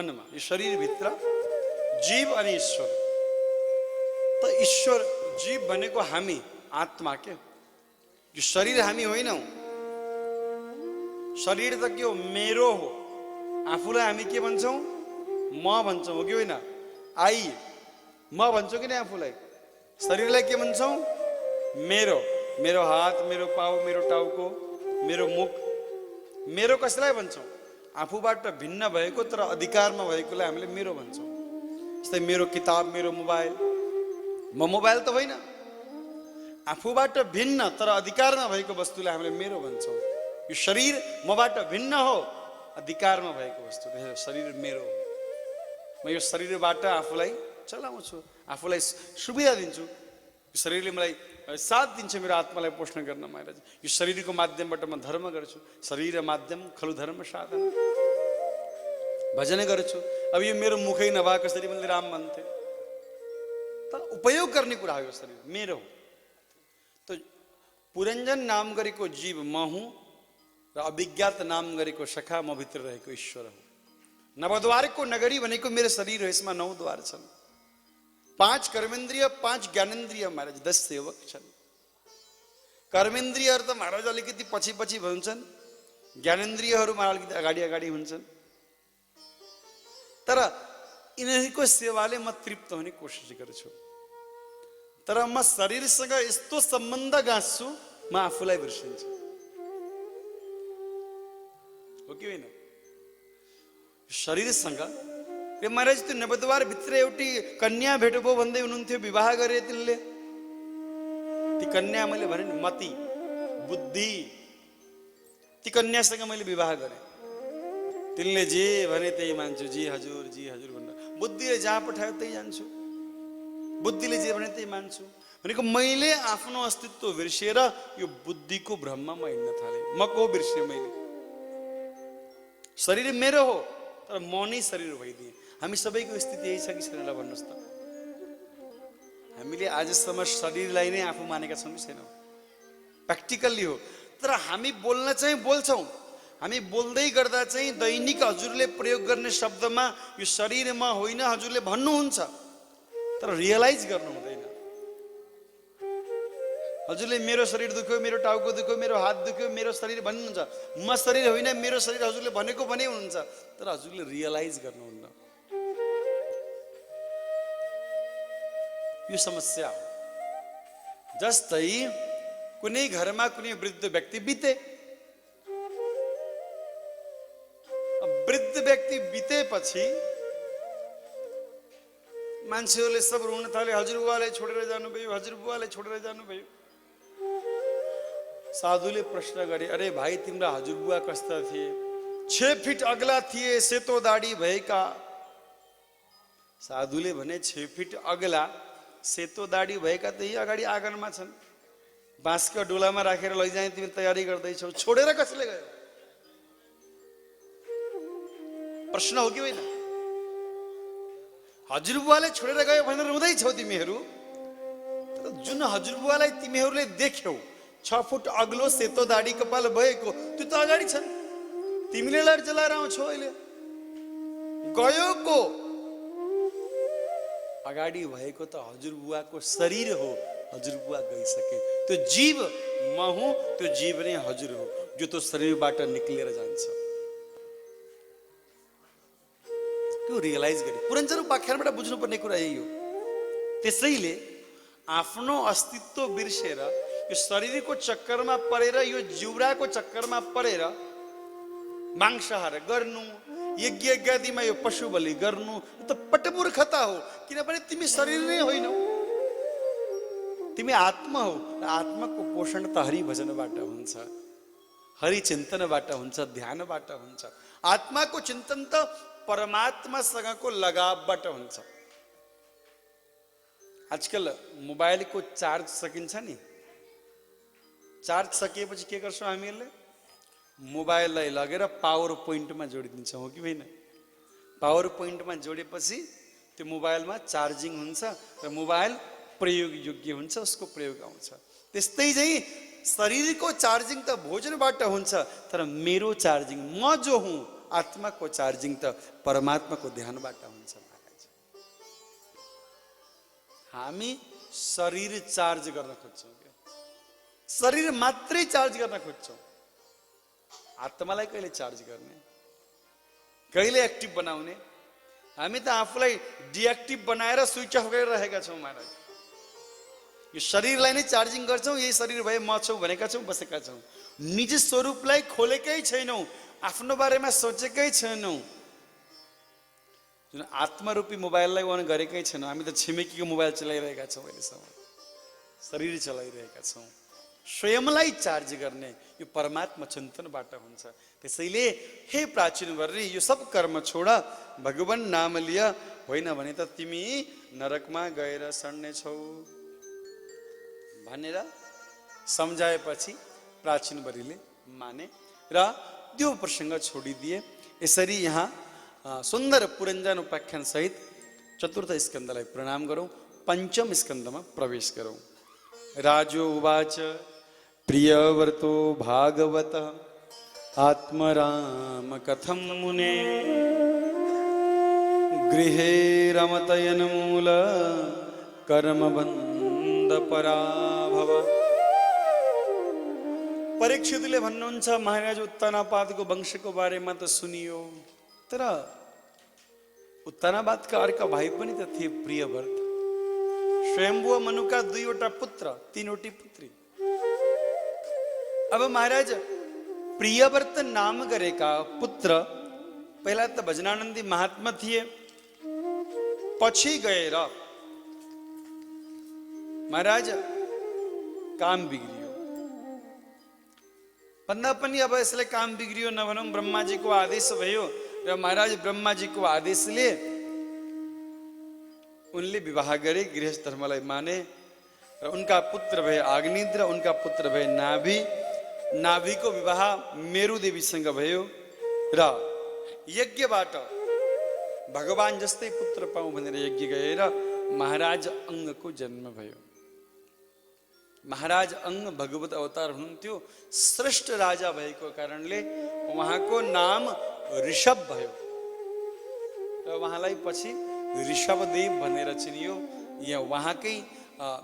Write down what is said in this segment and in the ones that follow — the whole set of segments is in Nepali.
मनमा, यो शरीरभित्र जीव अनि ईश्वर। त ईश्वर जीव भनेको हामी, आत्मा के, यो शरीर हामी होइनौँ। शरीर त के हो, मेरो हो। आफूलाई हामी के भन्छौँ, म भन्छौँ, हो कि होइन? आई, म भन्छौँ कि नै आफूलाई? शरीरलाई के भन्छौँ, मेरो। मेरो हात, मेरो पाउ, मेरो टाउको, मेरो मुख, मेरो कसैलाई भन्छौँ? आफूबाट भिन्न भएको तर अधिकारमा भएकोलाई हामीले मेरो भन्छौँ। जस्तै मेरो किताब, मेरो मोबाइल। म मोबाइल त होइन, आफूबाट भिन्न तर अधिकारमा भएको वस्तुलाई हामीले मेरो भन्छौँ। यो शरीर मबाट भिन्न हो, अधिकारमा भएको वस्तु, शरीर मेरो हो। म यो शरीरबाट आफूलाई चलाउँछु, आफूलाई सुविधा दिन्छु। यो शरीरले मलाई साथ दिन्छ मेरो आत्मालाई पोषण गर्न। महाराज, यो शरीरको माध्यमबाट म धर्म गर्छु। शरीर माध्यम खलु धर्म साधन, भजन गर्छु। अब यो मेरो मुखै नभए कसरी मैले राम भन्थे? त उपयोग गर्ने कुरा हो, यो शरीर मेरो हो। त पुरञ्जन नाम गरेको जीव म हुँ र अभिज्ञात नाम गरेको सखा म भित्र रहेको ईश्वर हो। नवद्वारको नगरी भनेको मेरो शरीर हो। यसमा 9 द्वार छन्, 5 कर्मेन्द्रिय, 5 ज्ञानेन्द्रिय महाराज, 10 सेवक छन्। कर्मेन्द्रियहरू त महाराज अलिकति पछि पछि हुन्छन्, ज्ञानेन्द्रियहरूमा अलिकति अगाडि अगाडि हुन्छन्। तर यिनीहरूको सेवाले म तृप्त हुने कोसिस गर्छु। तर म शरीरसँग यस्तो सम्बन्ध गाँच्छु, म आफूलाई बिर्सिन्छु, हो कि होइन? शरीरसँग महाराज त्यो नवद्वार भित्र एउटी कन्या भेट भयो भन्दै हुनुहुन्थ्यो, विवाह गरे तिनले। ती कन्या मैले भने नि मति, बुद्धि, ती कन्यासँग मैले विवाह गरेँ। तिनले जे भने त्यही मान्छु, जी हजुर भनेर। बुद्धिले जहाँ पठायो त्यही जान्छु, बुद्धिले जे भने त्यही मान्छु भनेको मैले आफ्नो अस्तित्व बिर्सिएर यो बुद्धिको भ्रममा म हिँड्न थालेँ। म को बिर्सेँ मैले? शरीर मेरो हो तर म नै शरीर भइदिएँ। हामी सबैको स्थिति यही छ कि छैन भन्नुहोस् त? हामीले आजसम्म शरीरलाई नै आफू मानेका छौँ कि छैनौँ? प्र्याक्टिकल्ली हो। तर हामी बोल्न चाहिँ बोल्छौँ। हामी बोल्दै गर्दा चाहिँ दैनिक हजुरले प्रयोग गर्ने शब्दमा यो शरीर म होइन हजुरले भन्नुहुन्छ, तर रियलाइज गर्नु हुँदैन। हजुरले मेरो शरीर दुख्यो, मेरो टाउको दुख्यो, मेरो हात दुख्यो, मेरो शरीर भन्नुहुन्छ। म शरीर होइन, मेरो शरीर हजुरले भनेको भने हुनुहुन्छ, तर हजुरले रियलाइज गर्नुहुन्न। यो समस्या हो। जस्तै कुनै घरमा कुनै वृद्ध व्यक्ति बिते, वृद्ध व्यक्ति बितेपछि मान्छेहरूले सब रुन थाले, हजुरबुवालाई छोडेर जानुभयो, हजुरबुवालाई छोडेर जानुभयो। साधुले प्रश्न गरे, अरे भाइ तिम्रा हजुरबुवा कस्ता थिए? 6 फिट अग्ला थिए, सेतो दाढी भएका। साधुले भने 6 फिट अग्ला सेतो दाढी भएका त यही अगाडि आँगनमा छन्, बाँसका डोलामा राखेर लैजाने तिमी तयारी गर्दैछौ, छोडेर कसले गयो? प्रश्न हो कि होइन? हजुरबुवाले छोडेर गयो भनेर रुँदैछौ तिमीहरू, तर जुन हजुरबुवालाई तिमीहरूले देख्यौ 6 फुट अग्लो सेतो दाढी कपाल भएको, त्यो त अगाडि छन्। तिमीले लाइट जलाएर आउँछौ अहिले। गयो को? अगाडि भएको त हजुरबुवाको शरीर हो, हजुरबुवा गइसके। त्यो जीव म हुँ, त्यो जीव नै हजुर हो, जो त्यो शरीरबाट निक्लेर जान्छ। त्यो रियलाइज गरे। पुरञ्जन उपाख्यानबाट बुझ्नुपर्ने कुरा यही हो। त्यसैले आफ्नो अस्तित्व बिर्सेर यो शरीरको चक्करमा परेर, यो जिउराको चक्करमा परेर मांसाहार गर्नु, यज्ञ यज्ञादिमा यो पशु बलि गर्नु, यो त पटमूर्खता हो। किनभने तिमी शरीर नै होइनौ, तिमी आत्मा हो। र आत्माको पोषण त हरि भजनबाट हुन्छ, हरि चिन्तनबाट हुन्छ, ध्यानबाट हुन्छ। आत्माको चिन्तन त परमात्मासँगको लगावबाट हुन्छ। आजकल मोबाइलको चार्ज सकिन्छ नि, चार्ज सकिएपछि के गर्छौँ हामीहरूले? मोबाइललाई लगेर पावर पोइन्टमा जोडिदिन्छौँ, हो कि होइन? पावर पोइन्टमा जोडेपछि त्यो मोबाइलमा चार्जिङ हुन्छ र मोबाइल प्रयोग योग्य हुन्छ, उसको प्रयोग आउँछ। त्यस्तै चाहिँ शरीरको चार्जिङ त भोजनबाट हुन्छ, तर मेरो चार्जिङ, म जो हुँ आत्माको चार्जिङ त परमात्माको ध्यानबाट हुन्छ महाराज। हामी शरीर चार्ज गर्न खोज्छौँ, शरीर मात्रै चार्ज गर्न खोज्छौँ, आत्मालाई कहिले चार्ज गर्ने, कहिले एक्टिभ बनाउने? हामी त आफूलाई डिएक्टिभ बनाएर स्विच अफ गरेर रहेका छौँ महाराज। यो शरीरलाई नै चार्जिङ गर्छौँ, यही शरीर भए म छौँ भनेका छौँ, बसेका छौँ। निज स्वरूपलाई खोलेकै छैनौँ, आफ्नो बारेमा सोचेकै छैनौँ। जुन आत्मरूपी मोबाइललाई अन गरेकै छैनौँ। हामी त छिमेकीको मोबाइल चलाइरहेका छौँ, अहिलेसम्म शरीर चलाइरहेका छौँ। स्वयंलाई चार्ज गर्ने यो परमात्मा चिन्तनबाट हुन्छ। त्यसैले हे प्राचीन वर्णी, यो सब कर्म छोड, भगवान नाम लिय, होइन भने त तिमी नरकमा गएर सड्नेछौ भनेर सम्झाएपछि प्राचीन वर्णीले माने र त्यो प्रसङ्ग छोडिदिए। यसरी यहाँ सुन्दर पुरञ्जन उपाख्यान सहित चतुर्थ स्कन्धलाई प्रणाम गरौँ, पञ्चम स्कन्धमा प्रवेश गरौँ। राजो उवाच प्रियवर्तो भागवत आत्मराम कथं मुने गृहे रमतयन्मूल कर्मबन्ध पराभव। परीक्षितले भन्नुहुन्छ महाराज उत्तानापादको वंशको बारेमा त सुनियो, तर उत्तानापादका अर्का भाइ पनि त थिए प्रियव्रत। स्वयम्भुव मनुका 2वटा पुत्र, 3वटी पुत्री। अब महाराज प्रियव्रत नाम गरेका पुत्र पहिला त भजनानन्दी महात्मा थिए, पछि गएर महाराज काम बिग्रियो। भन्दा पनि अब यसलाई काम बिग्रियो नभनौँ, ब्रह्माजीको आदेश भयो र महाराज ब्रह्माजीको आदेशले उनले विवाह गरे, गृहस्थ धर्मलाई माने र उनका पुत्र भए अग्निद्र, उनका पुत्र भए नाभि। नाभिको विवाह मेरुदेवीसँग भयो र यज्ञबाट भगवान जस्तै पुत्र पाऊँ भनेर यज्ञ गएर महाराज अङ्गको जन्म भयो। महाराज अङ्ग भगवत अवतार हुनुहुन्थ्यो। श्रेष्ठ राजा भएको कारणले उहाँको नाम ऋषभ भयो र उहाँलाई पछि ऋषभदेव भनेर चिनियो। यहाँ उहाँकै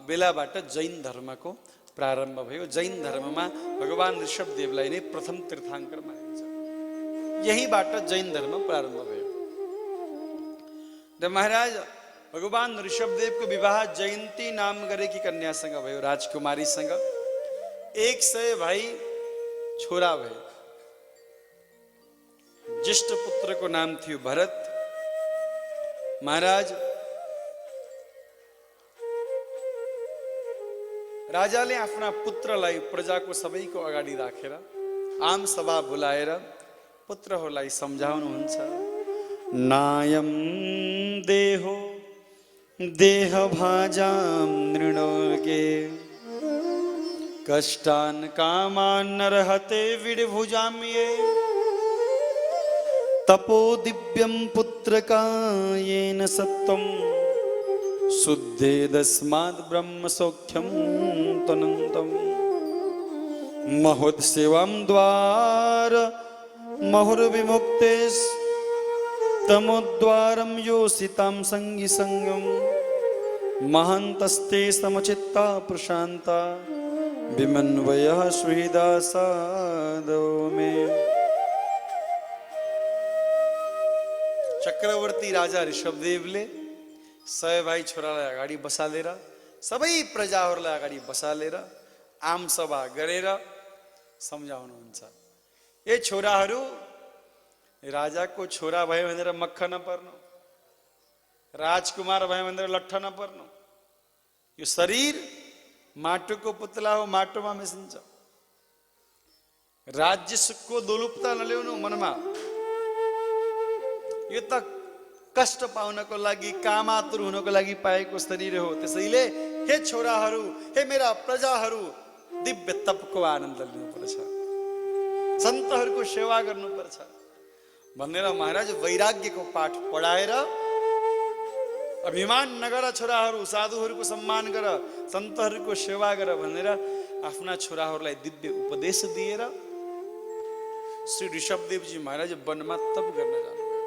बेलाबाट जैन धर्मको प्रारम्भ भयो। जैन धर्ममा भगवान ऋषभदेवलाई नै प्रथम तीर्थाङ्कर मानिन्छ। यहीबाट जैन धर्म प्रारम्भ भयो र महाराज भगवान ऋषभदेवको विवाह जयन्ती नाम गरेकी कन्यासँग भयो, राजकुमारीसँग। 100 भाइ छोरा भए। ज्येष्ठ पुत्रको नाम थियो भरत। महाराज राजाले आफ्ना पुत्रलाई प्रजाको सबैको अगाडि राखेर आम सभा बोलाएर पुत्रहरूलाई सम्झाउनुहुन्छ। नायम देहो देह भाजाम नृणोके कष्टान कामान नरहते विडभुजाम ये तपो दिव्यम पुत्रकायेन सत्वम शुद्धेदस्माद् ब्रह्म सौख्यम तनन्तम महोत्सेवं द्वार महुर्विमुक्तेस् तमोद्वारं योषितां संगी संगम महन्तस्ते समचित्ता प्रशान्ता विमन्वयः सुहृदा साधो मे। चक्रवर्ती राजा ऋषभदेवले 100 भाइ छोरालाई अगाडि बसालेर सबै प्रजाहरूलाई अगाडि बसालेर आम सभा गरेर सम्झाउनुहुन्छ। ए छोराहरू, राजाको छोरा भयो भनेर मक्ख नपर्नु, राजकुमार भयो भनेर लट्ठ नपर्नु। यो शरीर माटोको पुतला हो, माटोमा मिसिन्छ। राज्य सुखको दुलुप्ता नल्याउनु मनमा। यो त कष्ट पाउनको लागि, कामातुर हुनको लागि पाएको शरीर हो। त्यसैले हे छोराहरू, हे मेरा प्रजाहरू, दिव्य तपको आनन्द लिनुपर्छ, सन्तहरूको सेवा गर्नुपर्छ भनेर महाराज वैराग्यको पाठ पढाएर अभिमान नगर छोराहरू, साधुहरूको सम्मान गर, सन्तहरूको सेवा गर भनेर आफ्ना छोराहरूलाई दिव्य उपदेश दिएर श्री ऋषभदेवजी महाराज वनमा तप गर्न जानुभयो।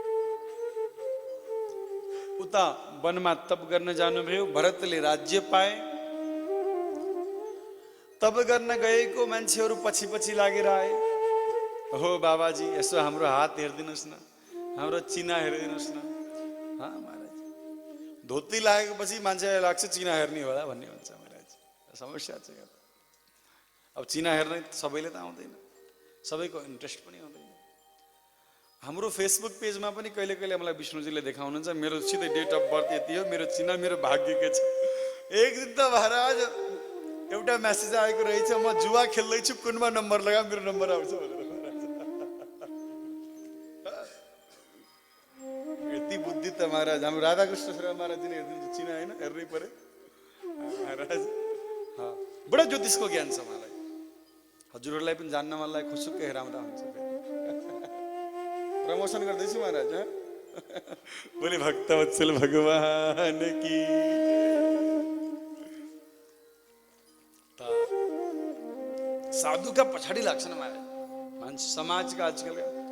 उता वनमा तप गर्न जानुभयो। भरतले राज्य पाए। तप गर्न गएको मान्छेहरू पछि पछि लागेर आए। हो बाबाजी यसो हाम्रो हात हेरिदिनुहोस् न, हाम्रो चिना हेरिदिनुहोस् न। महाराज धोती लागेपछि मान्छेलाई लाग्छ चिना हेर्ने होला भन्ने हुन्छ। महाराज समस्या छ। अब चिना हेर्ने सबैले त आउँदैन, सबैको इन्ट्रेस्ट पनि आउँदैन। हाम्रो फेसबुक पेजमा पनि कहिले कहिले मलाई विष्णुजीले देखाउनुहुन्छ, मेरो सिधै डेट अफ बर्थ यति हो, मेरो चिना मेरो भाग्य के छ। एक दिन त महाराज एउटा मेसेज आएको रहेछ, म जुवा खेल्दैछु, कुनमा नम्बर लगा मेरो नम्बर आउँछ भनेर। यति बुद्धि त महाराज हाम्रो राधाकृष्ण शर्मा महाराजले हेर्नुहुन्छ, चिना होइन हेर्नै पर्यो महाराज। बडा ज्योतिषको ज्ञान छ मलाई। हजुरहरूलाई पनि जान्न मन लाग्यो, खुसुक्कै हेराउँदा हुन्छ। प्रमोसन गर्दैछु महाराज। बोले भक्तवत्सल भगवान की। साधुका पछाडि लाग्छ न महाराज मान्छे समाजका। आजकलका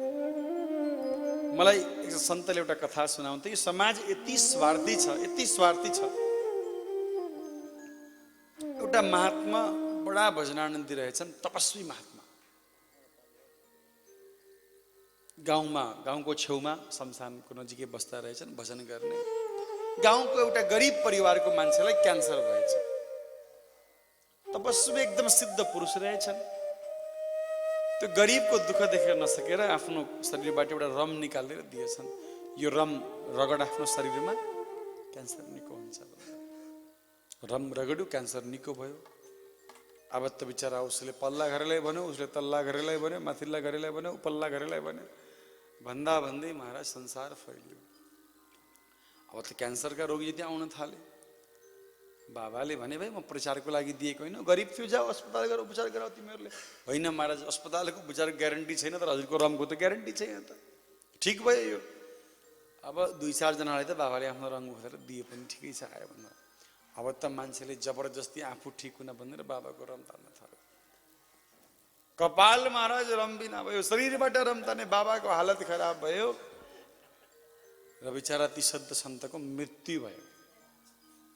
मलाई एक सन्तले एउटा कथा सुनाउँथे। यो समाज यति स्वार्थी छ, यति स्वार्थी छ। एउटा महात्मा बडा भजनानन्दी रहेछन्, तपस्वी महात्मा। गाउँको छेउमा शमशानको नजिकै बस्दा रहेछन् भजन गर्ने। गाउँको एउटा गरिब परिवारको मान्छेलाई क्यान्सर भएछ। तपस्वी एकदम सिद्ध पुरुष रहेछन्। त्यो गरिबको दुःख देखेर नसकेर आफ्नो शरीरबाट एउटा रम निकालेर दिएछन्। यो रम रगड आफ्नो शरीरमा, क्यान्सर निको हुन्छ। रम रगडु, क्यान्सर निको भयो। अब त बिचरा उसले पल्ला घरलाई भन्यो, उसले तल्ला घरलाई भन्यो, माथिल्ला घरलाई भन्यो, उपल्ला घरलाई भन्यो। भन्दा भन्दै महाराज संसार फैलियो। अब त क्यान्सरका रोगी यति आउन थाले। बाबाले भने भाइ म प्रचारको लागि दिएको होइन, गरिब थियो, जाऊ अस्पताल गएर उपचार गराऊ तिमीहरूले। होइन महाराज अस्पतालको उपचार ग्यारेन्टी छैन, तर हजुरको रमको त ग्यारेन्टी छैन त। ठिक भयो यो। अब 2-4 जनालाई त बाबाले आफ्नो रङ घोषेर दिए पनि ठिकै छ आयो भन्दा। अब त मान्छेले जबरजस्ती आफू ठिक हुन भनेर बाबाको रम तान्न थाल्यो। कपाल महाराज रम बिना भयो, शरीरबाट रम ताने बाबाको हालत खराब भयो र बिचरा ती सन्त सन्तको मृत्यु भयो।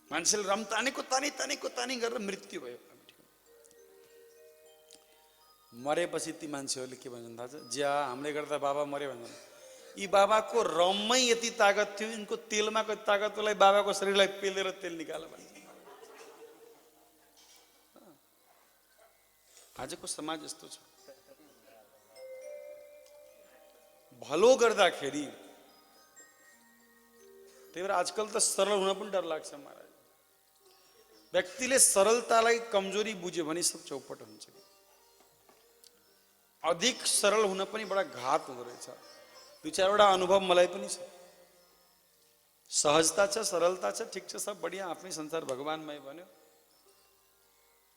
मान्छेले रम तानेको तानी गरेर मृत्यु भयो। मरेपछि ती मान्छेहरूले के भन्छन् थाहा छ? ज्या हामीले गर्दा बाबा मरे भन्छन्। यी बाबाको रममै यति तागत थियो, यिनको तेलमा कति तागत होला, बाबाको शरीरलाई पेलेर तेल निकाल भन्छ। आजको समाज यस्तो छ। भलो गर्दाखेरि त्यही भएर आजकल त सरल हुन पनि डर लाग्छ महाराज। व्यक्तिले सरलतालाई कमजोरी बुझ्यो भने सब चौपट हुन्छ। अधिक सरल हुन पनि बडा घात हुँदो रहेछ। 2-4वटा अनुभव मलाई पनि छ। सहजता छ, सरलता छ, ठिक छ, सब बढिया, आफ्नै संसार भगवानमय भन्यो।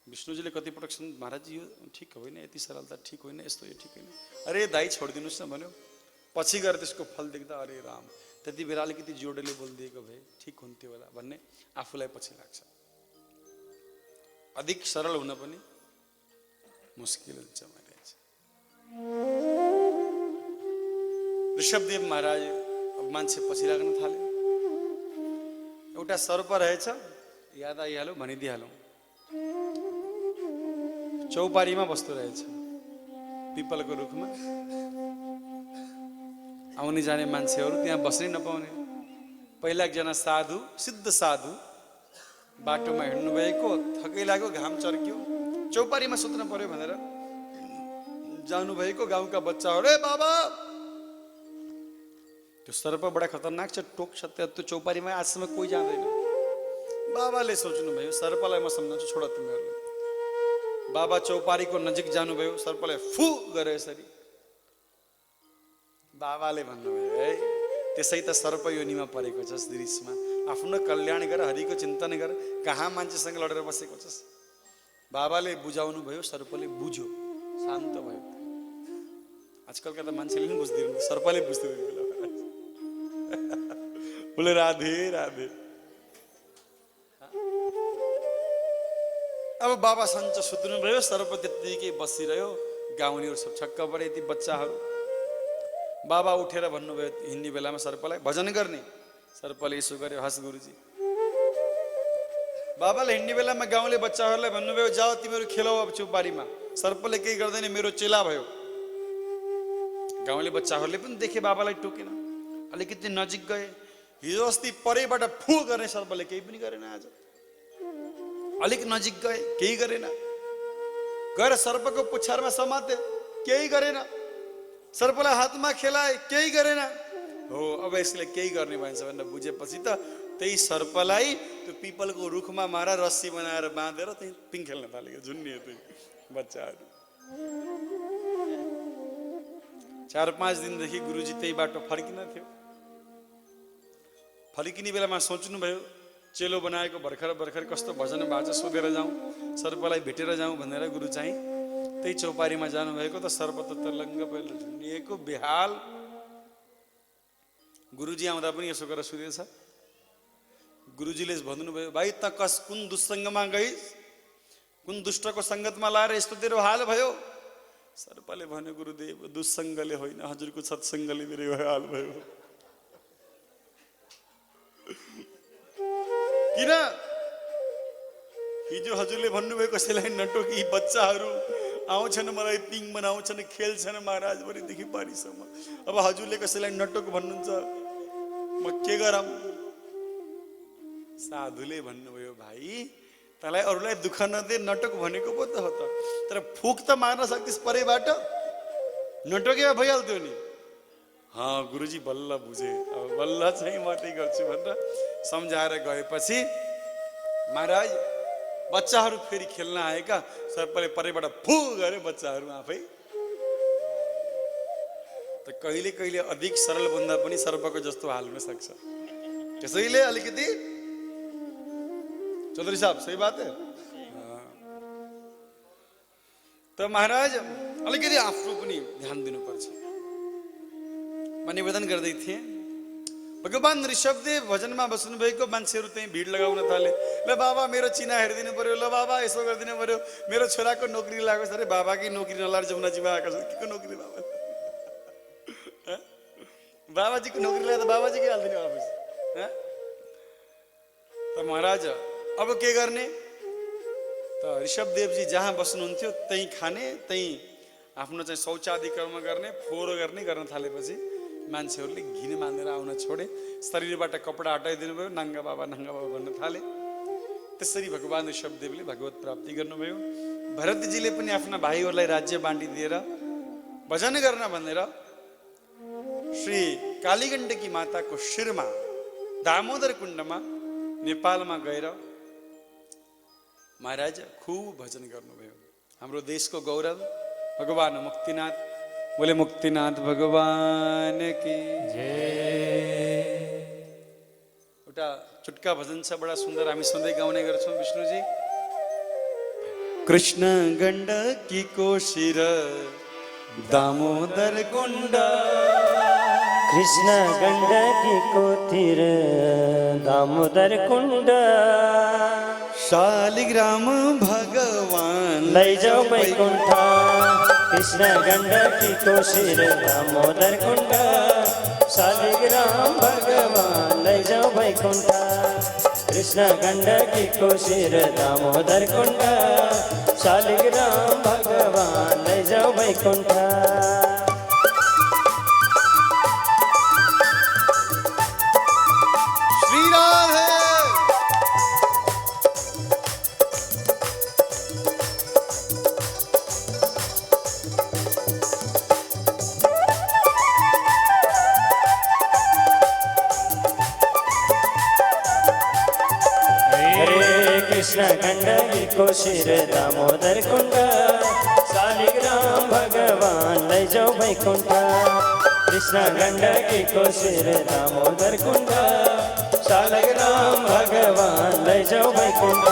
विष्णुजीले कतिपटक महाराज यो ठिक होइन, यति सरलता ठिक होइन, यस्तो यो ठिक होइन। अरे दाइ छोडिदिनुहोस् न भन्यो। पछि गएर त्यसको फल देख्दा अरे राम, त्यति बेला अलिकति जोडले बोलिदिएको भए ठिक हुन्थ्यो होला भन्ने आफूलाई पछि लाग्छ। अधिक सरल हुन पनि मुस्किल हुन्छ महाराज। ऋषभदेव महाराज अब मान्छे पछि लाग्न थाल्यो। एउटा सर्प रहेछ, याद आइहाल्यो भनिदिइहालौँ। चौपारीमा बस्दो रहेछ पिपलको रुखमा। आउने जाने मान्छेहरू त्यहाँ बस्नै नपाउने। पहिला एकजना साधु, सिद्ध साधु बाटोमा हिँड्नु भएको, थकै लाग्यो, घाम चर्क्यो, चौपारीमा सुत्न पर्यो भनेर जानुभएको। गाउँका बच्चाहरू, ए बाबा, त्यो सर्प बडा खतरनाक छ, टोक्छ। त्यो चौपारीमा आजसम्म कोही जाँदैन। बाबाले सोच्नुभयो सर्पलाई म सम्झाउँछु, छोड तिमीहरूले। बाबा चौपारीको नजिक जानुभयो, सर्पलाई फु गरे यसरी। बाबाले भन्नुभयो, है त्यसै त सर्प योनिमा परेको छस्, दृश्यमा आफ्नो कल्याण गर, हरिको चिन्तन गर, कहाँ मान्छेसँग लडेर बसेको छस्। बाबाले बुझाउनु भयो, सर्पले बुझ्यो, शान्त भयो। आजकलका त मान्छेले पनि बुझ्दैन, सर्पले बुझ्दैन। बोले राधे राधे। अब बाबा सन्च सुत्नु भयो, सर्प त्यत्तिकै बसिरह्यो। गाउँलेहरू सब छक्क परे, ती बच्चाहरू। बाबा उठेर भन्नुभयो हिँड्ने बेलामा सर्पलाई, भजन गर्ने। सर्पले यसो गर्यो, हस् गुरुजी। बाबाले हिँड्ने बेलामा गाउँले बच्चाहरूलाई भन्नुभयो, जाओ तिमीहरू खेलौ अब चौपारीमा। सर्पले केही गर्दैन, मेरो चेला भयो। गाउँले बच्चाहरूले पनि देखे बाबालाई टोकेन, अलिकति नजिक गए। हिजो अस्ति परैबाट फु गर्ने सर्पले केही पनि गरेन। आज अलिक नजिक गए, केही गरेन। गएर सर्पको पुच्छारमा समाते, केही गरेन। सर्पलाई हातमा खेलाए, केही गरेन। हो, अब यसले केही गर्ने भन्छ भनेर बुझेपछि त त्यही सर्पलाई त्यो पिपलको रुखमा मारा रस्सी बनाएर बाँधेर त्यही पिङ खेल्न थालेको, झुन्डिए त्यही बच्चाहरू। 4-5 दिनदेखि गुरुजी त्यही बाटो फर्किन थियो। फर्किने बेलामा सोच्नुभयो, चेलो बनाएको भर्खर भर्खर कस्तो भजन बाजा सोधेर जाउँ, सर्पलाई भेटेर जाउँ भनेर गुरु चाहिँ त्यही चौपारीमा जानुभएको त सर्प त तर्लङ्ग पहिलो झुन्डिएको बेहाल। गुरुजी आउँदा पनि यसो गरेर सुतेछ। गुरुजीले भन्नुभयो, भाइ त कुन दुस्सङ्गमा गइस्, कुन दुष्टको सङ्गतमा लाएर यस्तो तेरो हाल भयो? सर्पले भन्यो, गुरुदेव दुस्सङ्गले होइन, हजुरको सत्सङ्गले मेरो हाल भयो। किन? हिजो हजुरले भन्नुभयो कसैलाई नटोकी, बच्चाहरू आउँछन् मलाई पिङ बनाउँछन्, खेल्छन् महाराज भरेदेखि पारीसम्म। अब हजुरले कसैलाई नटोक भन्नुहुन्छ, म के गरौँ? साधुले भन्नुभयो, भाइ तँलाई अरूलाई दुःख नदे, नटोक भनेको पो त हो त, तर फुक त मार्न सक्थिस् परैबाट, नटोकेमा भइहाल्थ्यो नि। गुरुजी बल्ल बुझे, अब बल्ल चाहिँ म त्यही गर्छु भनेर सम्झाएर गएपछि महाराज बच्चाहरू फेरि खेल्न आएका, सर्पले परैबाट फु गरे, बच्चाहरू आफै। त कहिले कहिले अधिक सरल भन्दा पनि सर्पको जस्तो हाल्न सक्छ। त्यसैले अलिकति चौधरी साहब सही बात है। त महाराज अलिकति आफ्नो पनि ध्यान दिनुपर्छ। म निवेदन गर्दै थिएँ, भगवान ऋषभदेव भजनमा बस्नु भएको मान्छेहरू त्यही भिड लगाउन थाले। ल बाबा मेरो चिना हेरिदिनु पर्यो, ल बाबा यसो गरिदिनु पर्यो, मेरो छोराको नोकरी लागोस्। अरे बाबाकै नोकरी नलाएर जमुनाजीमा आएको छ, के को नोकरी बाबा? बाबाजीको नोकरी लगाएर बाबाजीकै हालिदिने अफिस। त महाराज अब के गर्ने? त ऋषभदेवजी जहाँ बस्नुहुन्थ्यो त्यही खाने, त्यही आफ्नो चाहिँ शौचादि कर्म गर्ने, फोहोर गर्न थालेपछि मान्छेहरूले घिन मानेर आउन छोडे। शरीरबाट कपडा हटाइदिनु भयो, नाङ्गा बाबा भन्न थाले। त्यसरी भगवान ऋषभदेवले भगवत प्राप्ति गर्नुभयो। भरतजीले पनि आफ्ना भाइहरूलाई राज्य बाँडिदिएर भजन गर्न भनेर श्री कालीगण्डकी माताको शिरमा दामोदर कुण्डमा नेपालमा गएर महाराज खूब भजन गर्नुभयो। हाम्रो देशको गौरव भगवान मुक्तिनाथ, बोले मुक्तिनाथ भगवान की जय। एउटा चुटका भजन छ बडा सुन्दर, हामी सधैँ गाउने गर्छौँ विष्णुजी। कृष्ण गण्डकी कोशिर दामोदर कुण्ड, कृष्ण गण्डकी कोतिर दामोदर कुण्ड, शालिग्राम भगवान लैजाऊ वैकुण्ठ। कृष्ण गण्डकी कोशिर दामोदर कुण्ड, शालिग्राम भगवान लैजाऊ वैकुण्ठ। कृष्ण गण्डकी कोशिर दामोदर कुण्ड, शालिग्राम भगवान लैजाऊ वैकुण्ठ। कृष्ण गण्डकी कोशिर दामोदर कुण्ड, शालिग्राम भगवान लैजाऊ वैकुण्ठ। कृष्ण गण्डकी कोशिर दामोदर कुण्ड, शालिग्राम भगवान लैजाऊ वैकुण्ठ।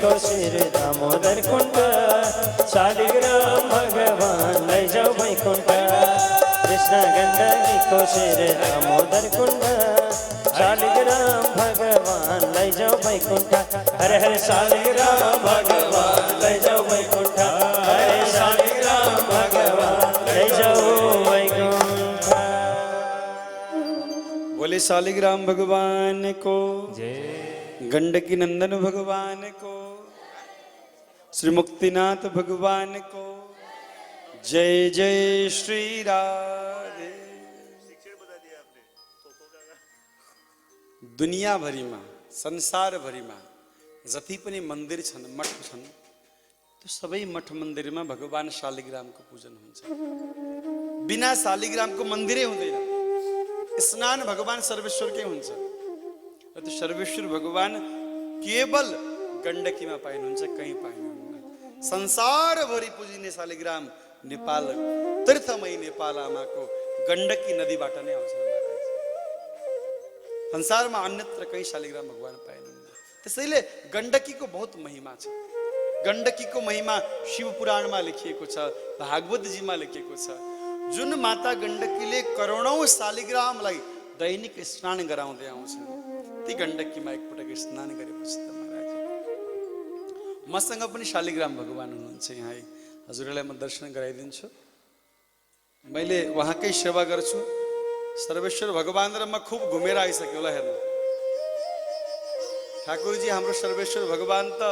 गएको श्री दामोदर कुण्ड शालिग्राम भगवान लैजाऊ वैकुण्ठ कृष्ण गण्डकीको श्री दामोदर कुण्ड शालिग्राम भगवान लैजाऊ वैकुण्ठ हरे हरे शालिग्राम भगवान लैजाऊ वैकुण्ठ हरे शालिग्राम भगवान लैजाऊ वैकुण्ठ। बोले शालिग्राम भगवान को, जय। गंडकी नंदन भगवान को, श्री मुक्तिनाथ भगवान को जय जय श्री राधे। दुनियाभरिमा संसारभरिमा जति पनि मन्दिर छन्, मठ छन्, त्यो सबै मठ मन्दिरमा भगवान शालिग्रामको पूजन हुन्छ। बिना शालिग्रामको मन्दिरै हुँदैन। स्नान भगवान सर्वेश्वरकै हुन्छ र त्यो सर्वेश्वर भगवान केवल गण्डकीमा पाइनुहुन्छ, कहीँ पाइनुहुन्न। संसारभरि पुजिने शालिग्राम नेपाल तीर्थमयी नेपाल आमाको गण्डकी नदीबाट नै आउँछ महाराज। संसारमा अन्यत्र कहीँ शालिग्राम भगवान पाइनुहुन्न। त्यसैले गण्डकीको बहुत महिमा छ। गण्डकीको महिमा शिव पुराणमा लेखिएको छ, भागवतजीमा लेखिएको छ। जुन माता गण्डकीले करोडौं शालिग्रामलाई दैनिक स्नान गराउँदै आउँछन्, ती गण्डकीमा एकपटक स्नान गरेपछि त महाराज मसँग पनि शालिग्राम भगवान हुनुहुन्छ। यहाँ हजुरहरूलाई म दर्शन गराइदिन्छु। मैले उहाँकै सेवा गर्छु। सर्वेश्वर भगवान र म खुब घुमेर आइसक्यो होला। हेर्नु ठाकुरजी, हाम्रो सर्वेश्वर भगवान त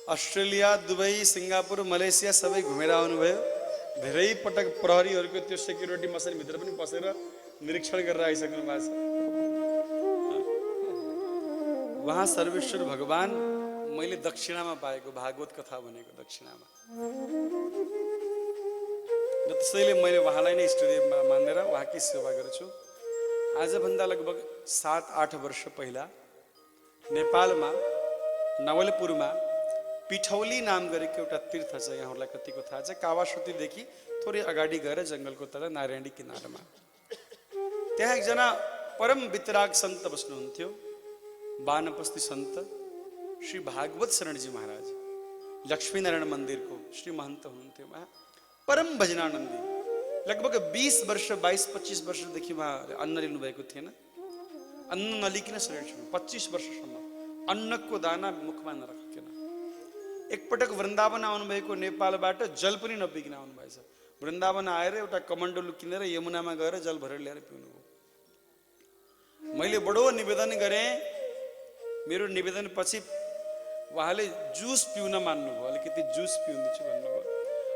अस्ट्रेलिया, दुबई, सिङ्गापुर, मलेसिया सबै घुमेर आउनुभयो। धेरै पटक प्रहरीहरूको त्यो सेक्युरिटी मसिनभित्र पनि पसेर निरीक्षण गरेर आइसक्नु भएको छ। उहाँ सर्वेश्वर भगवान मैले दक्षिणामा पाएको, भागवत कथा भनेको दक्षिणामा। र त्यसैले मैले उहाँलाई नै इष्टदेव मानेर उहाँकै सेवा गर्छु। आजभन्दा लगभग 7-8 वर्ष पहिला नेपालमा नवलपुरमा पिठौली नाम गरेको एउटा तीर्थ छ। यहाँहरूलाई कतिको थाहा छ? कावासुतीदेखि थोरै अगाडि गएर जङ्गलको तल नारायणी किनारमा त्यहाँ एकजना परम वितराग सन्त बस्नुहुन्थ्यो। वानप्रस्थी सन्त श्री भागवत शरणजी महाराज, लक्ष्मीनारायण मन्दिरको श्री महन्त हुनुहुन्थ्यो। उहाँ परम भजनानन्दी। लगभग 20 वर्ष, 22-25 वर्षदेखि उहाँले अन्न लिनुभएको थिएन। अन्न नलिकन शरीर छोड्नु। 25 वर्षसम्म अन्नको दाना मुखमा नराखिकन। एकपटक वृन्दावन आउनुभएको नेपालबाट जल पनि नपिकन आउनुभएछ। वृन्दावन आएर एउटा कमण्डलु किनेर यमुनामा गएर जल भरेर ल्याएर पिउनुभयो। मैले बडो निवेदन गरेँ। मेरो निवेदन पछि उहाँले जुस पिउन मान्नुभयो। अलिकति जुस पिउँदैछु भन्नुभयो।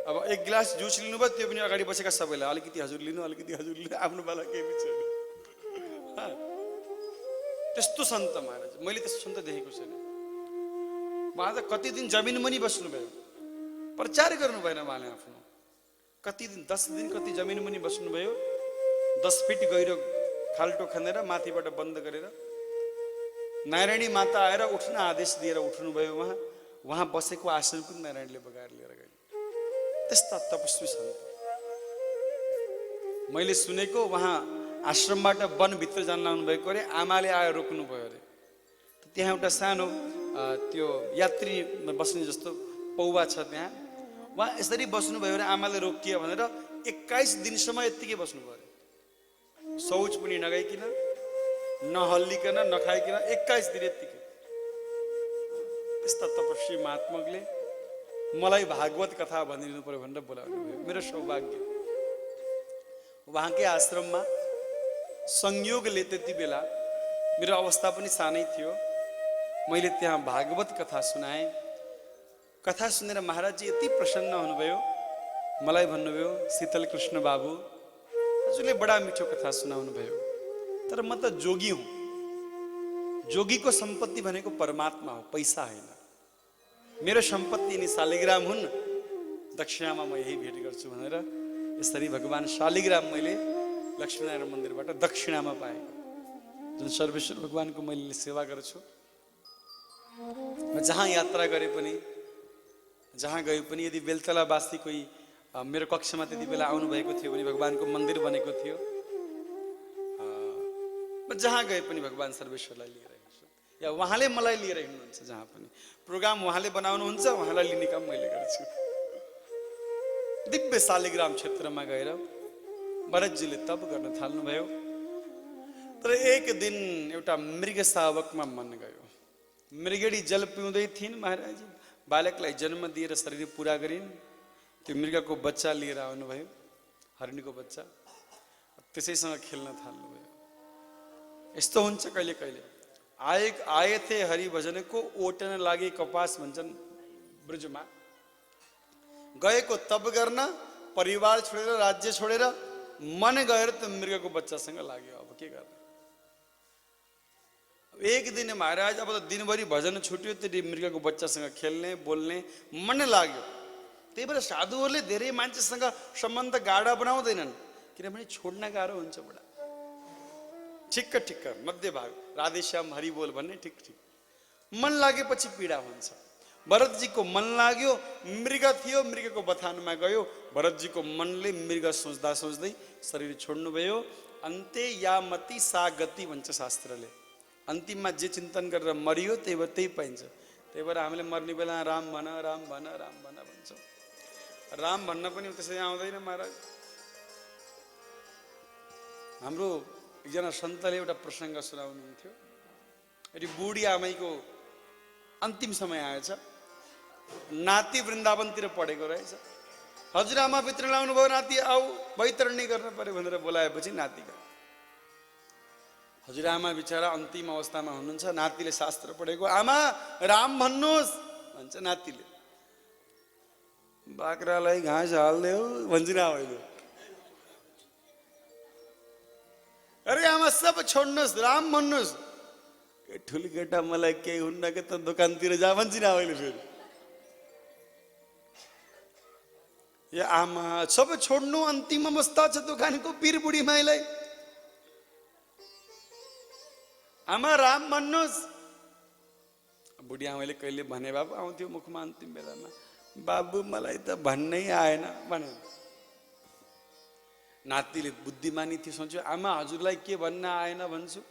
अब 1 गिलास जुस लिनुभयो, त्यो पनि अगाडि बसेका सबैलाई अलिकति हजुर लिनु, अलिकति हजुर लिनु, आफ्नो बाला केही पनि छैन। त्यस्तो सन्त महाराज, मैले त्यस्तो सन्त देखेको छैन। उहाँ त कति दिन जमिन मुनि बस्नुभयो, प्रचार गर्नु भएन उहाँले आफ्नो। कति दिन, 10 दिन कति जमिन मुनि बस्नुभयो। 10 फिट गहिरो खाल्टो खनेर माथिबाट बन्द गरेर नारायणी माता आएर उठ्न आदेश दिएर उठ्नुभयो। उहाँ बसेको आसन पनि नारायणले बगाएर लिएर गए। त्यस्ता तपस्वी सन्त मैले सुनेको। उहाँ आश्रमबाट वनभित्र जान लाग्नु भएको अरे, आमाले आएर रोक्नु भयो अरे। त्यहाँ एउटा सानो त्यो यात्री बस्ने जस्तो पौवा छ त्यहाँ। उहाँ यसरी बस्नुभयो अरे, आमाले रोकियो भनेर 21 दिनसम्म यत्तिकै बस्नुभयो अरे। शौच पनि नगाइकन, नहल्लिकन, नखाइकन 21 दिन यत्तिकै। त्यस्ता तपस्वी महात्माले मलाई भागवत कथा भनिदिनु पर्यो भनेर बोलाउनु भयो। मेरो सौभाग्य। उहाँकै आश्रममा संयोगले त्यति बेला मेरो अवस्था पनि सानै थियो। मैले त्यहाँ भागवत कथा सुनाएँ। कथा सुनेर महाराजजी यति प्रसन्न हुनुभयो। मलाई भन्नुभयो, शीतल कृष्ण बाबु, हजुरले बडा मिठो कथा सुनाउनु भयो, तर म त जोगी हुँ। जोगीको सम्पत्ति भनेको परमात्मा हो, पैसा होइन। मेरो सम्पत्ति यिनी शालिग्राम हुन्। दक्षिणामा म यही भेट गर्छु भनेर यसरी भगवान शालिग्राम मैले लक्ष्मीनारायण मन्दिरबाट दक्षिणामा पाएँ। जुन सर्वेश्वर भगवानको मैले सेवा गर्छु। म जहाँ यात्रा गरे पनि, जहाँ गए पनि, यदि बेलतलावासी कोही मेरो कक्षमा त्यति बेला आउनुभएको थियो भने भगवानको मन्दिर बनेको थियो। म जहाँ गए पनि भगवान सर्वेश्वरलाई लिएर आएको छु। या उहाँले मलाई लिएर हिँड्नुहुन्छ जहाँ पनि प्रोग्राम उहाँले बनाउनुहुन्छ उहाँलाई लिने काम मैले गर्छु दिव्य शालिग्राम क्षेत्रमा गएर भरतजीले तप गर्न थाल्नुभयो तर एक दिन एउटा मृग शावकमा मन गयो मृगडी जल पिउँदै थिइन् महाराज बालकलाई जन्म दिएर शरीर पुरा गरिन् त्यो मृगको बच्चा लिएर आउनुभयो हरिणीको बच्चा त्यसैसँग खेल्न थाल्नुभयो यस्तो हुन्छ कहिले कहिले आएथे हरिभजनको ओटन लागे कपास भन्छन् ब्रजमा गएको तप गर्न परिवार छोडेर राज्य छोडेर मन गएर त मृगको बच्चासँग लाग्यो अब के गर्ने एक दिन महाराज अब त दिनभरि भजन छुट्यो त्यो मृगको बच्चासँग खेल्ने बोल्ने मन लाग्यो त्यही भएर साधुहरूले धेरै मान्छेसँग सम्बन्ध गाढा बनाउँदैनन् किनभने छोड्न गाह्रो हुन्छ बडा ठिक्क ठिक्क मध्य भाग राधेश्याम हरिबोल भन्ने ठिक ठिक मन लागेपछि पीडा हुन्छ भरतजीको मन लाग्यो मृग थियो मृगको बथानमा गयो भरतजीको मनले मृग सोच्दा सोच्दै शरीर छोड्नुभयो अन्त्य यामति सा गति भन्छ शास्त्रले अन्तिममा जे चिन्तन गरेर मरियो त्यही पाइन्छ त्यही भएर हामीले मर्ने बेला राम भन राम भन राम भन भन्छौँ राम भन्न पनि त्यसै आउँदैन महाराज हाम्रो एकजना सन्तले एउटा प्रसङ्ग सुनाउनुहुन्थ्यो यदि बुढी आमैको अन्तिम समय आएछ नाति वृन्दावनतिर पढेको रहेछ हजुरआमा भित्र लाउनु भयो नाति आऊ वैतरणी गर्न पर्यो भनेर बोलाएपछि नाति गयो हजुरआमा बिचरा अन्तिम अवस्थामा हुनुहुन्छ नातिले शास्त्र पढेको आमा राम भन्नुहोस् भन्छ नातिले बाख्रालाई घाँस हाल्देऊ भन्छ ना अहिले अरे आमा सब छोड्नुहोस् राम भन्नुहोस् ठुलो केटा मलाई केही हुन्न के त दोकानतिर जा भन्छ ना अहिले फेरि या आमा सब छोड्नु अन्तिम अवस्था छ दोकानको पीर बुढी माइलाई आमा राम भन्नुहोस् बुढी आमाले कहिले भने बाबु आउँथ्यो मुखमा अन्तिम बेलामा बाबु मलाई त भन्नै आएन भने नातिले बुद्धिमानी थियो सोच्यो आमा हजुरलाई के भन्न आएन भन्छु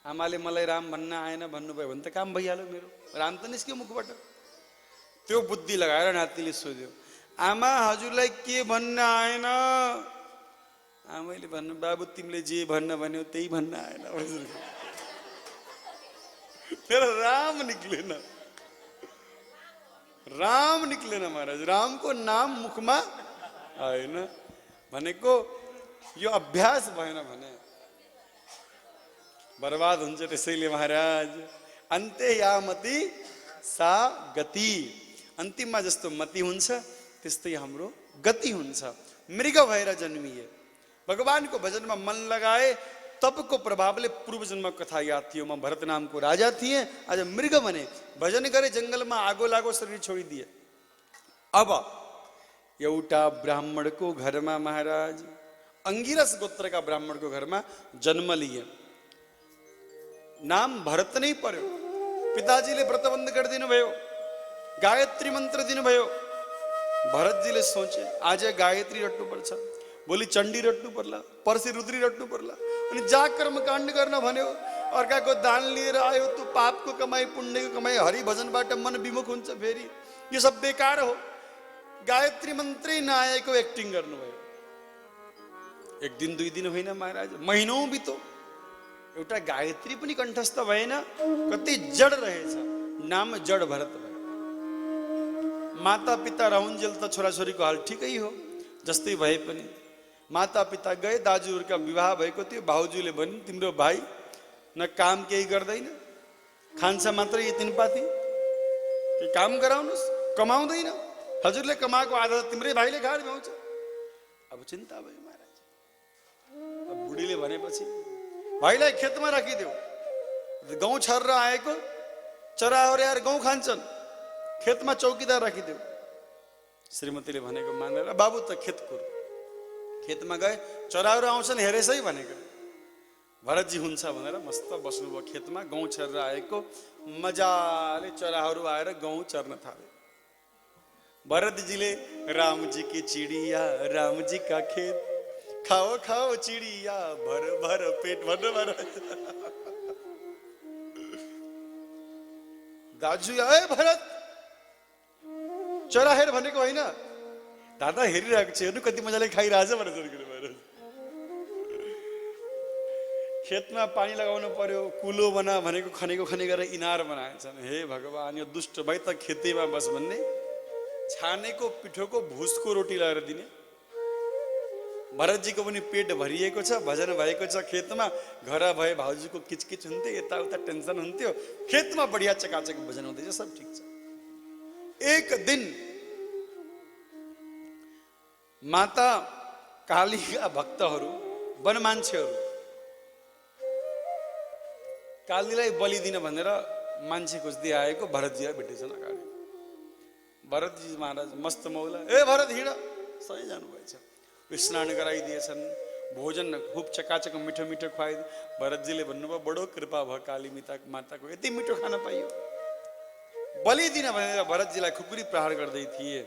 आमाले मलाई राम भन्न आएन भन्नुभयो भने त काम भइहाल्यो मेरो राम त निस्क्यो मुखबाट त्यो बुद्धि लगाएर नातिले सोध्यो आमा हजुरलाई के भन्न आएन आमाले भन्नु बाबु तिमीले जे भन्न भन्यो त्यही भन्न आएन तेरो राम निक्लेन महाराज रामको नाम मुखमा आएन भनेको यो अभ्यास भएन भने बर्बाद हुन्छ त्यसैले महाराज अन्त्य यामति सा गति अन्तिममा जस्तो मति हुन्छ त्यस्तै हाम्रो गति हुन्छ मृग भएर जन्मिए भगवानको भजनमा मन लगाए तपको प्रभावले पूर्व जन्म कथा याद थियो म भरत नामको राजा थिए आज मृग बने भजन गरे जंगलमा आगो लागो शरीर छोडिदिए अब एउटा ब्राह्मणको घरमा महाराज अंगिरस गोत्रका ब्राह्मणको घरमा जन्म लिए नाम भरत नै पर्यो पिताजीले व्रतबन्ध गरिदिनु भयो गायत्री मन्त्र दिनुभयो भरतजीले सोचे आज गायत्री रट्नु पर्छ भोलि चण्डी रट्नु पर्ला पर्सि रुद्री रट्नु पर्ला अनि जा कर्म काण्ड गर्न भन्यो अर्काको दान लिएर आयो त्यो पापको कमाई पुण्यको कमाई हरि भजनबाट मन विमुख हुन्छ फेरि यो सब बेकार हो गायत्री मन्त्रै नआएको एक्टिङ गर्नुभयो एक दिन दुई दिन होइन महाराज महिनौं बितो एउटा गायत्री पनि कण्ठस्थ भएन कति जड रहेछ नाम जड भरत भयो माता पिता रहउन्जेल त छोराछोरीको हाल ठिकै हो जस्तै भए पनि माता पिता गए दाजुहरूका विवाह भएको थियो भाउजूले भने तिम्रो भाइ न काम केही गर्दैन खान्छ मात्रै तिनपाती के काम गराउनुस् कमाउँदैन हजुरले कमाएको आधा तिम्रै भाइले खाएर भ्याउँछ अब चिन्ता भयो महाराज अब बुढीले भनेपछि भाइलाई खेतमा राखिदेऊ गहुँ छरेर आएको चराहरू आएर गहुँ खान्छन् खेतमा चौकीदार राखिदेऊ श्रीमतीले भनेको मानेर बाबु त खेतमा गए चराहरू आउँछन् हेरेछ है भनेको भरतजी हुन्छ भनेर मस्त बस्नुभयो खेतमा गहुँ छरेर आएको मजाले चराहरू आएर गहुँ चर्न थाले भरतजीले रामजी की चिडिया रामजी का खेत खाओ खाओ चिडिया भर भर पेट भर भर दाजु ए भरत चरा हेर भनेको होइन, दादा हेरिरहेको छ, हेर्नु कति मजाले खाइरहेछ भनेर भएर खेतमा पानी लगाउनु पर्यो, कुलो बना भनेको खनेको खने गरेर इनार बनाएछन्। हे भगवान, यो दुष्ट भाइ त खेतीमा बस भन्ने, छानेको पिठोको भुसको रोटी लगाएर दिने। भरतजीको पनि पेट भरिएको छ, भजन भएको छ खेतमा, घर भए भाउजूको किचकिच हुन्थ्यो, यताउता टेन्सन हुन्थ्यो, खेतमा बढिया चकाचक भजन हुँदैछ, सब ठिक छ। एक दिन माता कालीका भक्तहरू, वन मान्छेहरू कालीलाई बलि दिन भनेर मान्छे खोज्दै आएको भरतजीलाई भेटेछन् अगाडि। भरतजी महाराज मस्त मौला, ए भरत हिँड, सही जानुभएछ। स्नान गराइदिएछन्, भोजन खुब चकाचक मिठो मिठो खुवाइ। भरतजीले भन्नुभयो बडो कृपा भयो काली माताको, यति मिठो खान पाइयो। बलि दिन भनेर भरतजीलाई खुकुरी प्रहार गर्दै थिए,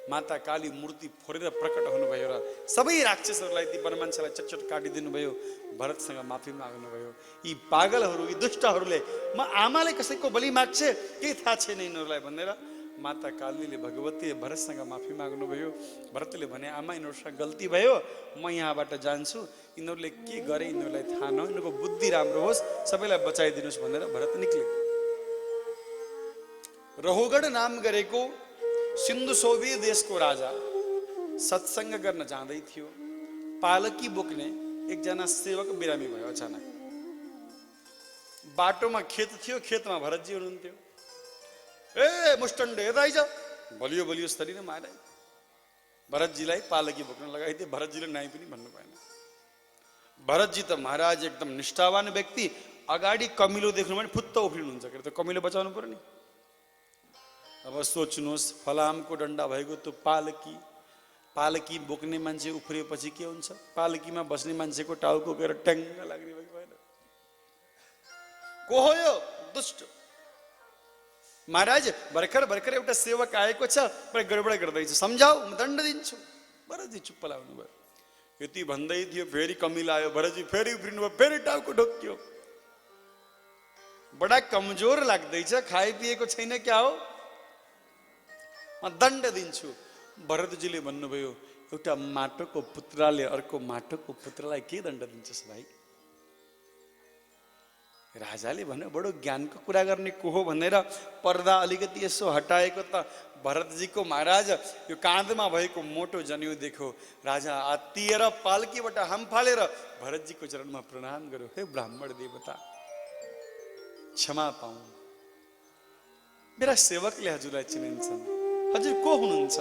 माता काली मूर्ति फोरेर प्रकट हुनुभयो र सबै राक्षसहरूलाई ती वनमान्छेलाई चटचट काटिदिनु भयो। भरतसँग माफी माग्नुभयो। यी पागलहरू, यी दुष्टहरूले म आमाले कसैको बलि माग्छ केही थाहा छैन यिनीहरूलाई भनेर माता कालीले भगवती भरतसँग माफी माग्नुभयो। भरतले भने आमा यिनीहरूसँग गल्ती भयो, म यहाँबाट जान्छु, यिनीहरूले के गरे यिनीहरूलाई थाहा न, यिनीहरूको बुद्धि राम्रो होस्, सबैलाई बचाइदिनुहोस् भनेर भरत निक्ले। रहुगढ नाम गरेको सिन्धु सोभियत देशको राजा सत्सङ्ग गर्न जाँदै थियो। पालकी बोक्ने एकजना सेवक बिरामी भयो अचानक। बाटोमा खेत थियो, खेतमा भरतजी हुनुहुन्थ्यो। ए मुष्टण्ड यता आइज, बलियो बलियो शरीर मारे। भरतजीलाई पालकी बोक्न लगाइदिए। भरतजीले नाइ पनि भन्नु भएन। भरतजी त महाराज एकदम निष्ठावान व्यक्ति, अगाडि कमिलो देख्नु भने फुत्त उफ्रिनुहुन्छ, के त कमिलो बचाउनु पर्यो नि। अब सोच्नुहोस्, फलामको डन्डा भएको त्यो पालकी बोक्ने मान्छे उफ्रिएपछि के हुन्छ? पालकीमा बस्ने मान्छेको टाउको गएर ट्याङ्ग लाग्ने भएको भएन? को हो यो दुष्ट? महाराज भर्खर भर्खर एउटा सेवक आएको छ, गडबड गर्दैछ, सम्झाऊ, म दण्ड दिन्छु। भरतजी चुप्प लाग्नु भयो। यति भन्दै थियो, फेरि कमिला आयो। भरतजी फेरि उफ्रिनु भयो, फेरि टाउको ढोक्यो। बडा कमजोर लाग्दैछ, खाइपिएको छैन क्या हो, म दण्ड दिन्छु। भरतजीले भन्नुभयो, एउटा माटोको पुत्रले अर्को माटोको पुत्रलाई के दण्ड दिन्छस् भाइ? राजाले भन्यो, बडो ज्ञानको कुरा गर्ने को हो भनेर पर्दा अलिकति यसो हटाएको त भरतजीको महाराज यो काँधमा भएको मोटो जन्यु देख्यो। राजा आत्तिएर पालकीबाट हाम फालेर भरतजीको चरणमा प्रणाम गर्यो। हे ब्राह्मण देवता, क्षमा पाऊ, मेरा सेवकले हजुरलाई चिनिन्छन्, हजुर को हुनुहुन्छ?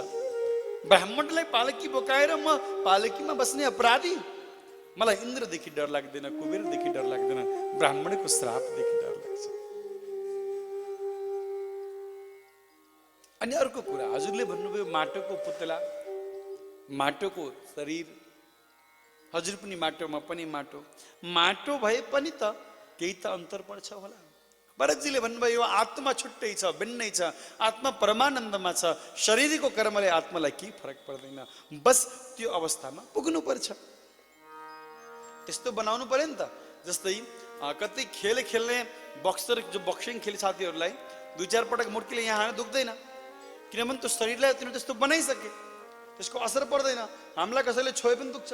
ब्राह्मणलाई पालकी बोकाएर म पालकीमा बस्ने अपराधी? मलाई इन्द्रदेखि डर लाग्दैन, कुबेरदेखि डर लाग्दैन, ब्राह्मणको श्रापदेखि डर लाग्छ। अनि अर्को कुरा, हजुरले भन्नुभयो माटोको पुतला, माटोको शरीर, हजुर पनि माटो, म पनि माटो। माटो भए पनि त केही त अन्तर पर्छ होला। भरतजीले भन्नुभयो, यो आत्मा छुट्टै छ, भिन्नै छ, आत्मा परमानन्दमा छ, शरीरको कर्मले आत्मालाई केही फरक पर्दैन, बस त्यो अवस्थामा पुग्नु पर्छ। त्यस्तो बनाउनु पर्यो नि त। जस्तै कतै खेल खेल्ने बक्सर, जो बक्सिङ खेल साथीहरूलाई 2-4 पटक मुर्कीले यहाँ हान्न दुख्दैन, किनभने त्यो शरीरलाई तिनीहरू त्यस्तो बनाइसके, त्यसको असर पर्दैन। हामीलाई कसैले छोए पनि दुख्छ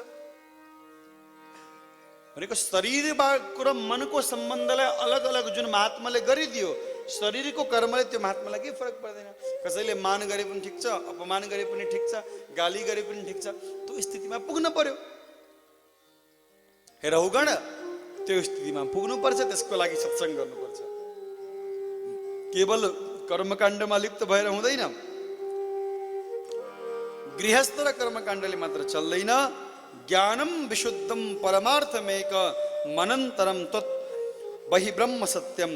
भनेको शरीरको र मनको सम्बन्धलाई अलग अलग जुन महात्माले गरिदियो, शरीरको कर्मले त्यो महात्मालाई केही फरक पर्दैन। कसैले मान गरे पनि ठिक छ, अपमान गरे पनि ठिक छ, गाली गरे पनि ठिक छ, त्यो स्थितिमा पुग्न पर्यो। हे रहुगण, त्यो स्थितिमा पुग्नु पर्छ, त्यसको लागि सत्सङ्ग गर्नुपर्छ। केवल कर्मकाण्डमा लिप्त भएर हुँदैन। गृहस्थ र कर्मकाण्डले मात्र चल्दैन। ज्ञानम विशुद्धम परमार्थमेक मनन्तरम तत् बहि ब्रह्म सत्यम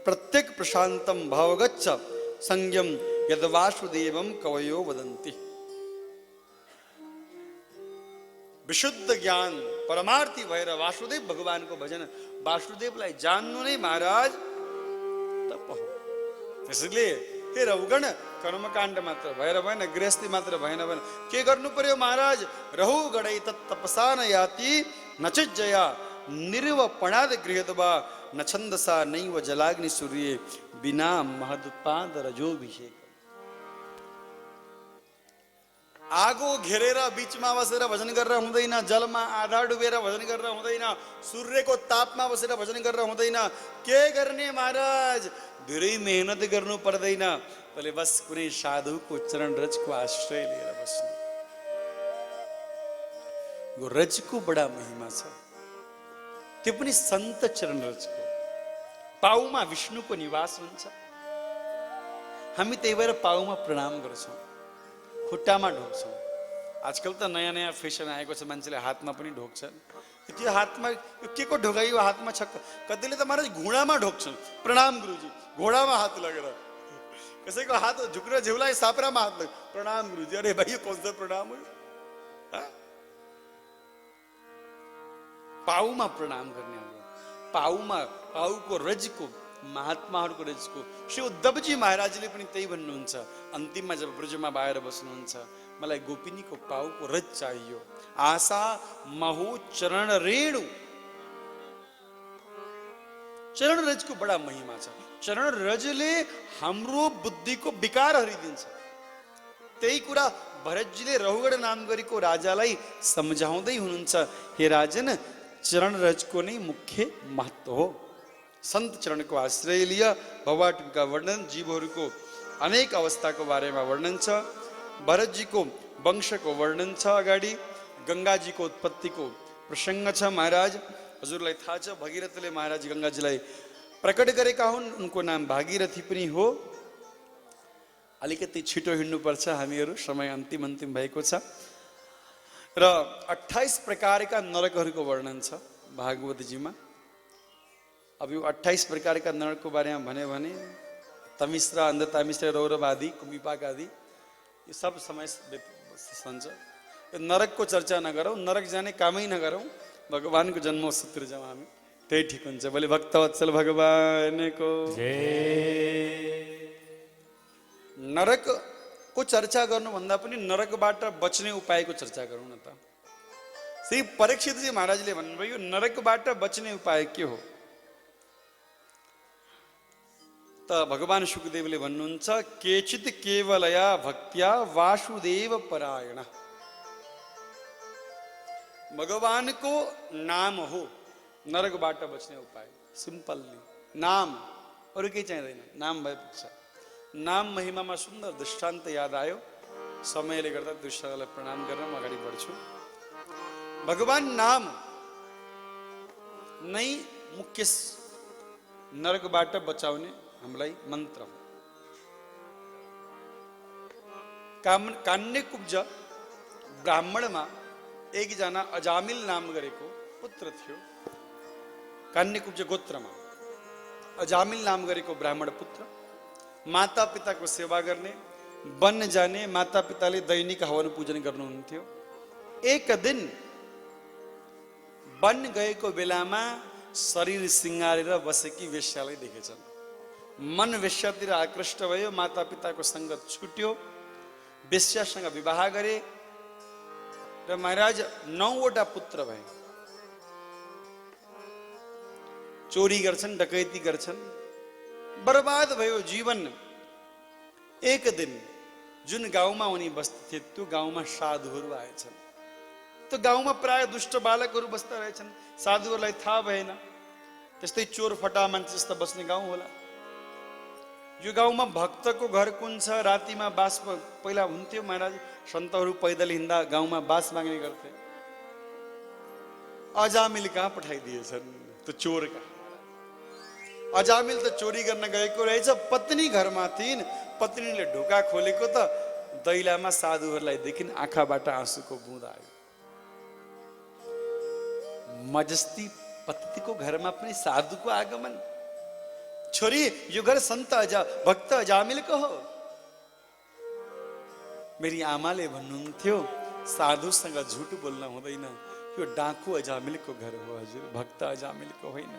प्रत्येक प्रशांतम भावगच्छ संयम यद वासुदेवम कवयो वदन्ति। विशुद्ध ज्ञान परमार्थी भएर वासुदेव भगवानको भजन, वासुदेवलाई जान्नु नै महाराज तप हो। त्यसैले हे रहुगण, कर्मकाण्ड मात्र भएर भएन, गृहस्थी मात्र भएन भने के गर्नु पर्यो महाराज? रहुगणै तत् तपसा न याति नचिज्जया निर्वपणाद गृहत्वा न छन्दसा नैव जलाग्नि सूर्ये बिना महदुत्पाद रजोभिषेक। आगो घेरेर बीचमा बसेर भजन गरेर हुँदैन, जलमा आधा डुबेर भजन गरेर हुँदैन, सूर्यको तापमा बसेर भजन गरेर हुँदैन। के गर्ने महाराज, धेरै मेहनत गर्नु पर्दैन, तले बस कुनै साधुको चरण रजको आश्रय लिएर बस्नु। यो रजको बडा महिमा छ, त्यो पनि सन्त चरण रजको। पाउमा विष्णुको निवास हुन्छ। हामी त्यही भएर पाउमा प्रणाम गर्छौँ, खुट्टामा ढोक्छौँ। आजकल त नयाँ नयाँ फेसन आएको छ, मान्छेले हातमा पनि ढोक्छन्। त्यो हातमा यो के को ढोकाइ, यो हातमा छक्क। कतिले त महाराज घुँडामा ढोक्छन्, प्रणाम गुरुजी, घोडामा हात लगेर। कसैको हात झुक्र झेउलाई सापरामा हात लग, प्रणाम गुरुजी। अरे भाइ, यो कौन सा प्रणाम हो? पाउमा प्रणाम गर्ने हाम्रो, पाउमा, पाउको रजको, महात्माहरूको रजको। श्री उद्धवजी महाराजले पनि त्यही भन्नुहुन्छ। अन्तिममा जब ब्रजमा बाहिर बस्नुहुन्छ, मलाई गोपिनीको पाउको रज चाहियो। आशा महु चरण रेणु। चरण रजको बडा महिमा छ। चरण रजले हाम्रो बुद्धिको विकार हरिदिन्छ। त्यही कुरा भरतजीले रहुगढ नाम गरेको राजालाई सम्झाउँदै हुनुहुन्छ। हे राजन, चरण रजको नै मुख्य महत्व हो। सन्त चरणको आश्रय लिय भवाटुका वर्णन, जीवहरूको अनेक अवस्थाको बारेमा वर्णन छ। भरतजीको वंशको वर्णन छ। अगाडि गङ्गाजीको उत्पत्तिको प्रसङ्ग छ। महाराज, हजुरलाई थाहा छ, भगीरथले महाराज गङ्गाजीलाई प्रकट गरेका हुन्। उनको नाम भागीरथी पनि हो। अलिकति छिटो हिँड्नुपर्छ हामीहरू, समय अन्तिम भएको छ। र 28 प्रकारका नरकहरूको वर्णन छ भागवतजीमा। अब यो 28 प्रकारका नरकको बारेमा भन्यो भने तमिश्रा, अन्धतामिश्रा, रौरव आदि, कुम्भिपाक आदि, यो सब समय सन्छ। यो नरकको चर्चा नगरौँ, नरक जाने कामै नगरौँ, भगवानको जन्मोत्सवतिर जाउँ हामी, त्यही ठिक हुन्छ। बोले भक्तवत्सल भगवानको जय। नरकको चर्चा गर्नुभन्दा पनि नरकबाट बच्ने उपायको चर्चा गरौँ न त। श्री परीक्षितजी महाराजले भन्नुभयो, नरकबाट बच्ने उपाय के हो? त भगवान शुकदेवले भन्नुहुन्छ, केचित केवलया भक्त्या वासुदेव परायण। भगवानको नाम हो नरकबाट बच्ने उपाय। सिम्पल्ली नाम, अरू केही चाहिँदैन, नाम भए पुग्छ। नाम महिमामा सुन्दर दृष्टान्त याद आयो, समयले गर्दा दृष्टान्तलाई प्रणाम गरेर म अगाडि बढ्छु। भगवान नाम नै मुख्य नरकबाट बचाउने हामीलाई मन्त्र हो। कान्यकुब्ज ब्राह्मणमा एकजना अजामिल नाम गरेको पुत्र थियो। कान्यकुब्ज गोत्रमा अजामिल नाम गरेको ब्राह्मण पुत्र, माता पिताको सेवा गर्ने, वन जाने, माता पिताले दैनिक हवन पूजन गर्नुहुन्थ्यो। एक दिन वन गएको बेलामा शरीर सिँगारेर बसेकी वेश्यालाई देखेछन्। मन वेश्यातिर आकृष्ट भयो, माता पिताको सङ्गत छुट्यो, वेश्यासँग विवाह गरे र महाराज 9वटा पुत्र भए। चोरी गर्छन्, डकैती गर्छन्, बर्बाद भयो जीवन। एक दिन जुन गाउँमा उनी बस्थे त्यो गाउँमा साधुहरू आएछन्। त्यो गाउँमा प्राय दुष्ट बालकहरू बस्दा रहेछन्। साधुहरूलाई थाहा भएन, त्यस्तै चोर फटा मान्छे जस्तो बस्ने गाउँ होला। यो गाउँमा भक्तको घर कुन छ, रातिमा बास पहिला हुन्थ्यो महाराज। सन्तहरू पैदल हिँड्दा गाउँमा बास माग्ने गर्थे। अजामिल कहाँ पठाइदिएछन् त्यो चोर कहाँ। अजामिल त चोरी गर्न गएको रहेछ, पत्नी घरमा थिइन्। पत्नीले ढोका खोलेको त दैलामा साधुहरूलाई देखिन्, आँखाबाट आँसुको बुँद आयो। मजस्ती पतिको घरमा पनि साधुको आगमन। छोरी, यो घर सन्त भक्त अजामिलको हो। मेरी आमाले भन्नुहुन्थ्यो, साधुसँग झुट बोल्न हुँदैन, यो डाकु अजामिलको घर हो हजुर, भक्त अजामिलको होइन।